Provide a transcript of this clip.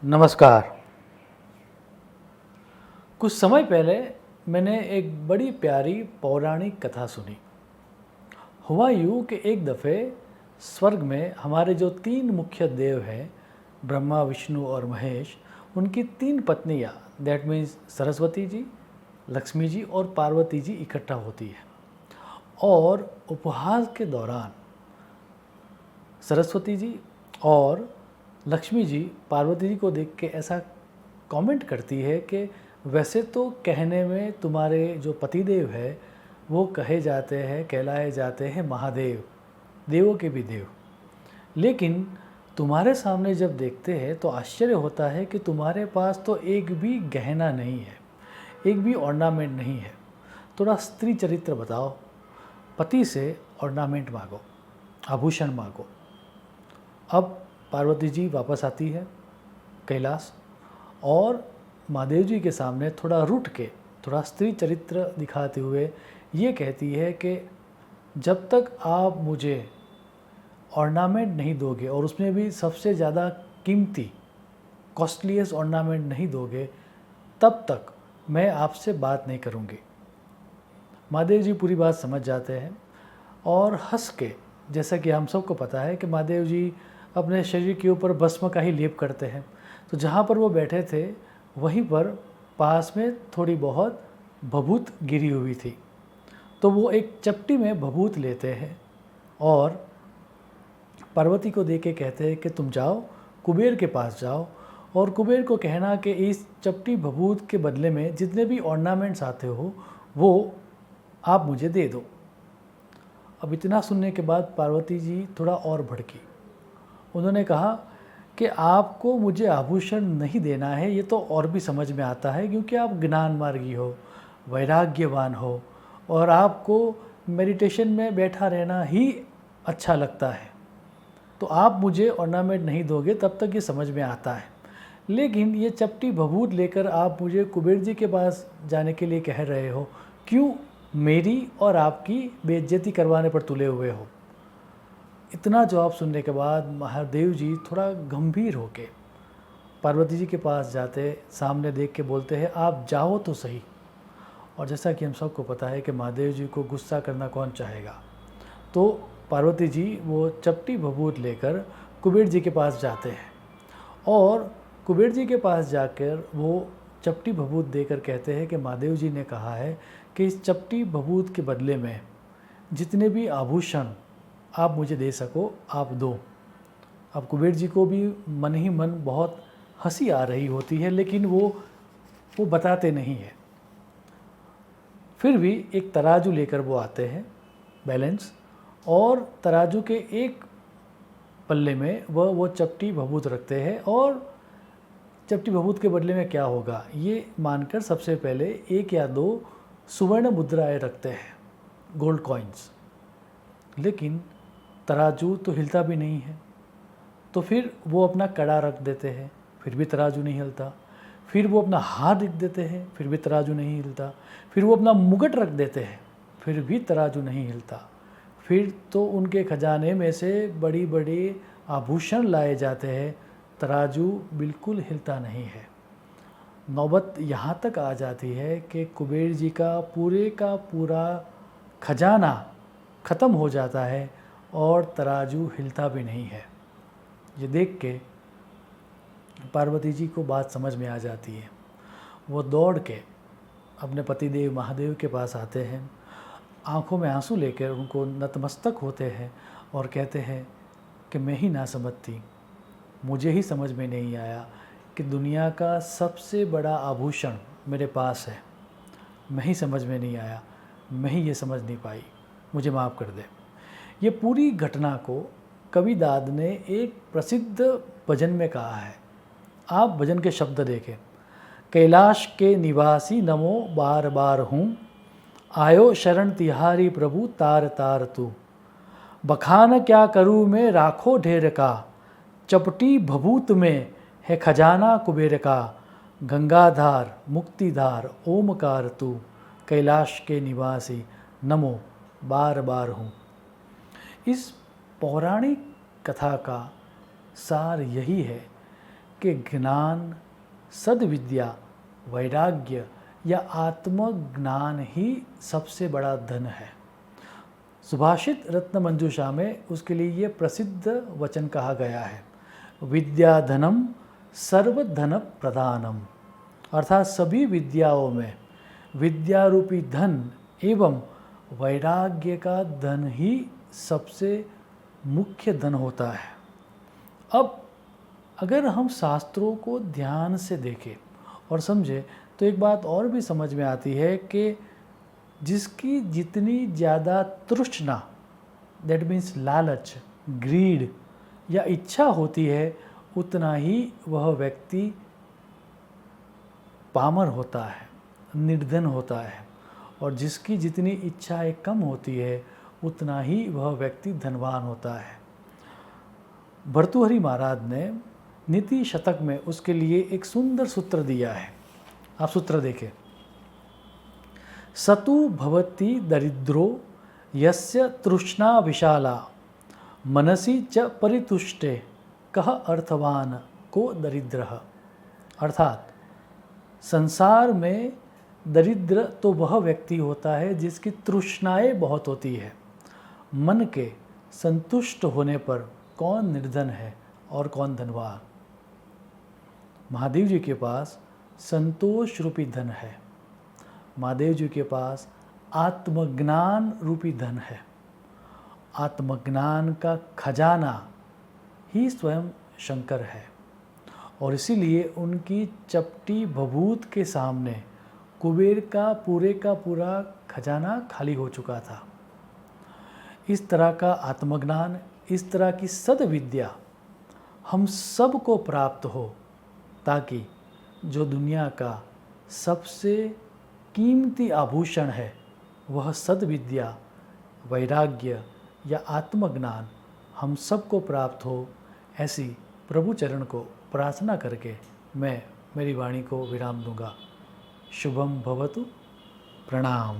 नमस्कार। कुछ समय पहले मैंने एक बड़ी प्यारी पौराणिक कथा सुनी। हुआ यूँ कि एक दफ़े स्वर्ग में हमारे जो तीन मुख्य देव हैं, ब्रह्मा, विष्णु और महेश, उनकी तीन पत्नियाँ, दैट मीन्स सरस्वती जी, लक्ष्मी जी और पार्वती जी इकट्ठा होती है। और उपहास के दौरान सरस्वती जी और लक्ष्मी जी पार्वती जी को देख के ऐसा कमेंट करती है कि वैसे तो कहने में तुम्हारे जो पतिदेव है वो कहलाए जाते हैं महादेव, देवों के भी देव, लेकिन तुम्हारे सामने जब देखते हैं तो आश्चर्य होता है कि तुम्हारे पास तो एक भी गहना नहीं है, एक भी ऑर्नामेंट नहीं है। थोड़ा स्त्री चरित्र बताओ, पति से ऑर्नामेंट मांगो, आभूषण मांगो। अब पार्वती जी वापस आती है कैलाश और महादेव जी के सामने थोड़ा रूठ के, थोड़ा स्त्री चरित्र दिखाते हुए ये कहती है कि जब तक आप मुझे ऑर्नामेंट नहीं दोगे और उसमें भी सबसे ज़्यादा कीमती कॉस्टलीस्ट ऑर्नामेंट नहीं दोगे, तब तक मैं आपसे बात नहीं करूँगी। महादेव जी पूरी बात समझ जाते हैं और हंस के, जैसा कि हम सबको पता है कि महादेव जी अपने शरीर के ऊपर भस्म का ही लेप करते हैं, तो जहाँ पर वो बैठे थे वहीं पर पास में थोड़ी बहुत भभूत गिरी हुई थी। तो वो एक चपटी में भभूत लेते हैं और पार्वती को दे के कहते हैं कि तुम जाओ कुबेर के पास जाओ और कुबेर को कहना कि इस चपटी भभूत के बदले में जितने भी ऑर्नामेंट्स आते हो वो आप मुझे दे दो। अब इतना सुनने के बाद पार्वती जी थोड़ा और भड़की। उन्होंने कहा कि आपको मुझे आभूषण नहीं देना है, ये तो और भी समझ में आता है क्योंकि आप ज्ञान मार्गी हो, वैराग्यवान हो और आपको मेडिटेशन में बैठा रहना ही अच्छा लगता है, तो आप मुझे ऑर्नामेंट नहीं दोगे तब तक ये समझ में आता है। लेकिन ये चपटी भभूत लेकर आप मुझे कुबेर जी के पास जाने के लिए कह रहे हो, क्यों मेरी और आपकी बेइज्जती करवाने पर तुले हुए हो? इतना जवाब सुनने के बाद महादेव जी थोड़ा गंभीर होके पार्वती जी के पास जाते, सामने देख के बोलते हैं, आप जाओ तो सही। और जैसा कि हम सबको पता है कि महादेव जी को गुस्सा करना कौन चाहेगा, तो पार्वती जी वो चपटी भभूत लेकर कुबेर जी के पास जाते हैं और कुबेर जी के पास जाकर वो चपटी भभूत देकर कहते हैं कि महादेव जी ने कहा है कि इस चपटी भभूत के बदले में जितने भी आभूषण आप मुझे दे सको आप दो। अब कुबेर जी को भी मन ही मन बहुत हंसी आ रही होती है, लेकिन वो बताते नहीं है। फिर भी एक तराजू लेकर वो आते हैं, बैलेंस, और तराजू के एक पल्ले में वो चपटी भभूत रखते हैं और चपटी भभूत के बदले में क्या होगा ये मानकर सबसे पहले 1 या 2 सुवर्ण मुद्राएं रखते हैं, गोल्ड कॉइन्स। लेकिन तराजू तो हिलता भी नहीं है, तो फिर वो अपना कड़ा रख देते हैं, फिर भी तराजू नहीं हिलता। फिर वो अपना हाथ रख देते हैं, फिर भी तराजू नहीं हिलता। फिर वो अपना मुकुट रख देते हैं, फिर भी तराजू नहीं हिलता। फिर तो उनके खजाने में से बड़ी बड़ी आभूषण लाए जाते हैं, तराजू बिल्कुल हिलता नहीं है। नौबत यहाँ तक आ जाती है कि कुबेर जी का पूरा खजाना ख़त्म हो जाता है और तराजू हिलता भी नहीं है। ये देख के पार्वती जी को बात समझ में आ जाती है। वो दौड़ के अपने पतिदेव महादेव के पास आते हैं, आंखों में आंसू लेकर उनको नतमस्तक होते हैं और कहते हैं कि मैं ही ना समझती, मुझे ही समझ में नहीं आया कि दुनिया का सबसे बड़ा आभूषण मेरे पास है, मैं ही समझ में नहीं आया, मैं ही ये समझ नहीं पाई, मुझे माफ़ कर दे। ये पूरी घटना को कवि दाद ने एक प्रसिद्ध भजन में कहा है। आप भजन के शब्द देखें, कैलाश के निवासी नमो बार बार हूँ, आयो शरण तिहारी प्रभु तार तार तू, बखान क्या करूँ मैं राखो ढेर का, चपटी भभूत में है खजाना कुबेर का, गंगाधार मुक्तिधार ओमकार तू, कैलाश के निवासी नमो बार बार हूँ। इस पौराणिक कथा का सार यही है कि ज्ञान, सद्विद्या, वैराग्य या आत्मज्ञान ही सबसे बड़ा धन है। सुभाषित रत्न मंजूषा में उसके लिए ये प्रसिद्ध वचन कहा गया है, विद्या धनम सर्वधन प्रधानम, अर्थात सभी विद्याओं में विद्या रूपी धन एवं वैराग्य का धन ही सबसे मुख्य धन होता है। अब अगर हम शास्त्रों को ध्यान से देखें और समझें तो एक बात और भी समझ में आती है कि जिसकी जितनी ज़्यादा तृष्णा, दैट मीन्स लालच, ग्रीड या इच्छा होती है, उतना ही वह व्यक्ति पामर होता है, निर्धन होता है, और जिसकी जितनी इच्छाएं कम होती है उतना ही वह व्यक्ति धनवान होता है। भर्तृहरि महाराज ने नीति शतक में उसके लिए एक सुंदर सूत्र दिया है। आप सूत्र देखें, सतु भवति दरिद्रो यस्य तृष्णा विशाला मनसि च परितुष्टे कह अर्थवान को दरिद्रः। अर्थात संसार में दरिद्र तो वह व्यक्ति होता है जिसकी तृष्णाएं बहुत होती है। मन के संतुष्ट होने पर कौन निर्धन है और कौन धनवान। महादेव जी के पास संतोष रूपी धन है, महादेव जी के पास आत्मज्ञान रूपी धन है। आत्मज्ञान का खजाना ही स्वयं शंकर है, और इसीलिए उनकी चपटी भभूत के सामने कुबेर का पूरा खजाना खाली हो चुका था। इस तरह का आत्मज्ञान, इस तरह की सद्विद्या हम सबको प्राप्त हो, ताकि जो दुनिया का सबसे कीमती आभूषण है वह सद्विद्या, वैराग्य या आत्मज्ञान हम सबको प्राप्त हो, ऐसी प्रभु चरण को प्रार्थना करके मैं मेरी वाणी को विराम दूंगा। शुभम भवतु। प्रणाम।